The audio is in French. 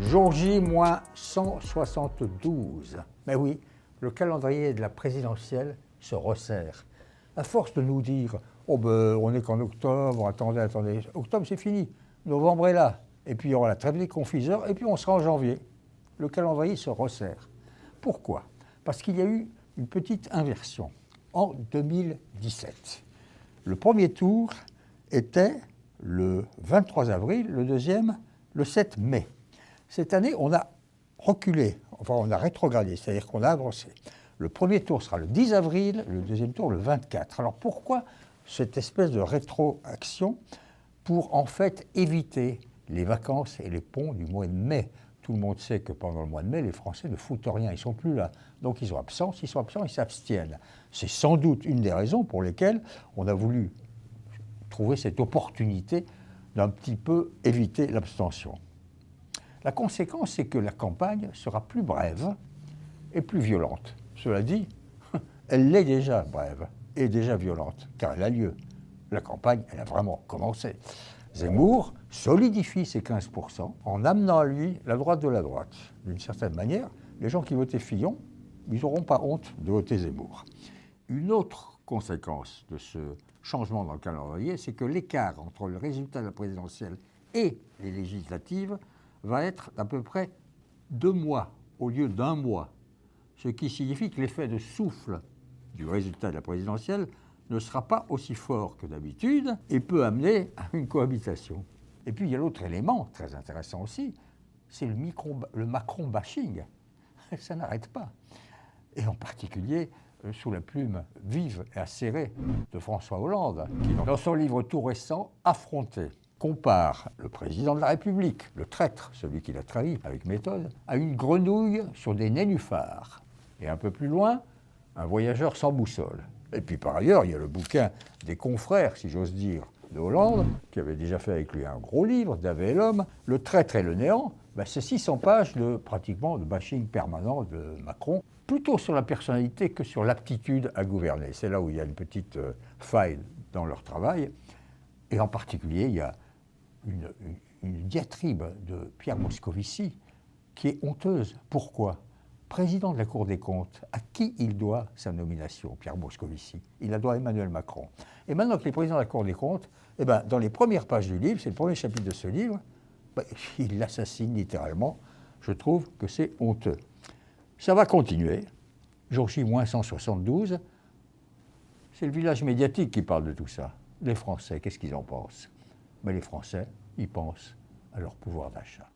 Jour J moins 172. Mais oui, le calendrier de la présidentielle se resserre. À force de nous dire « Oh ben, on n'est qu'en octobre, attendez, octobre c'est fini, novembre est là, et puis il y aura la trêve des confiseurs, et puis on sera en janvier ». Le calendrier se resserre. Pourquoi? Parce qu'il y a eu une petite inversion en 2017. Le premier tour était le 23 avril, le deuxième le 7 mai. Cette année, on a reculé, enfin on a rétrogradé, c'est-à-dire qu'on a avancé. Le premier tour sera le 10 avril, le deuxième tour le 24. Alors pourquoi cette espèce de rétroaction? Pour en fait éviter les vacances et les ponts du mois de mai. Tout le monde sait que pendant le mois de mai, les Français ne foutent rien, ils ne sont plus là. Donc ils sont absents, s'ils sont absents, ils s'abstiennent. C'est sans doute une des raisons pour lesquelles on a voulu trouver cette opportunité d'un petit peu éviter l'abstention. La conséquence, c'est que la campagne sera plus brève et plus violente. Cela dit, elle l'est déjà brève et déjà violente, car elle a lieu. La campagne, elle a vraiment commencé. Zemmour solidifie ses 15% en amenant à lui la droite de la droite. D'une certaine manière, les gens qui votaient Fillon, ils n'auront pas honte de voter Zemmour. Une autre conséquence de ce changement dans le calendrier, c'est que l'écart entre le résultat de la présidentielle et les législatives va être d'à peu près 2 mois au lieu d'1 mois, ce qui signifie que l'effet de souffle du résultat de la présidentielle ne sera pas aussi fort que d'habitude et peut amener à une cohabitation. Et puis il y a l'autre élément très intéressant aussi, c'est le Macron bashing. Ça n'arrête pas. Et en particulier sous la plume vive et acérée de François Hollande, qui dans son livre tout récent, Affronter, compare le président de la République, le traître, celui qui l'a trahi avec méthode, à une grenouille sur des nénuphars. Et un peu plus loin, un voyageur sans boussole. Et puis par ailleurs, il y a le bouquin des confrères, si j'ose dire, de Hollande, qui avait déjà fait avec lui un gros livre, Davet et l'homme, Le traître et le néant. C'est 600 pages pratiquement de bashing permanent de Macron, plutôt sur la personnalité que sur l'aptitude à gouverner. C'est là où il y a une petite faille dans leur travail. Et en particulier, il y a une diatribe de Pierre Moscovici qui est honteuse. Pourquoi? Président de la Cour des comptes, à qui il doit sa nomination, Pierre Moscovici? Il la doit à Emmanuel Macron. Et maintenant qu'il est président de la Cour des comptes, dans les premières pages du livre, c'est le premier chapitre de ce livre, il l'assassine littéralement. Je trouve que c'est honteux. Ça va continuer. Jour J moins 172, c'est le village médiatique qui parle de tout ça. Les Français, qu'est-ce qu'ils en pensent? Les Français, ils pensent à leur pouvoir d'achat.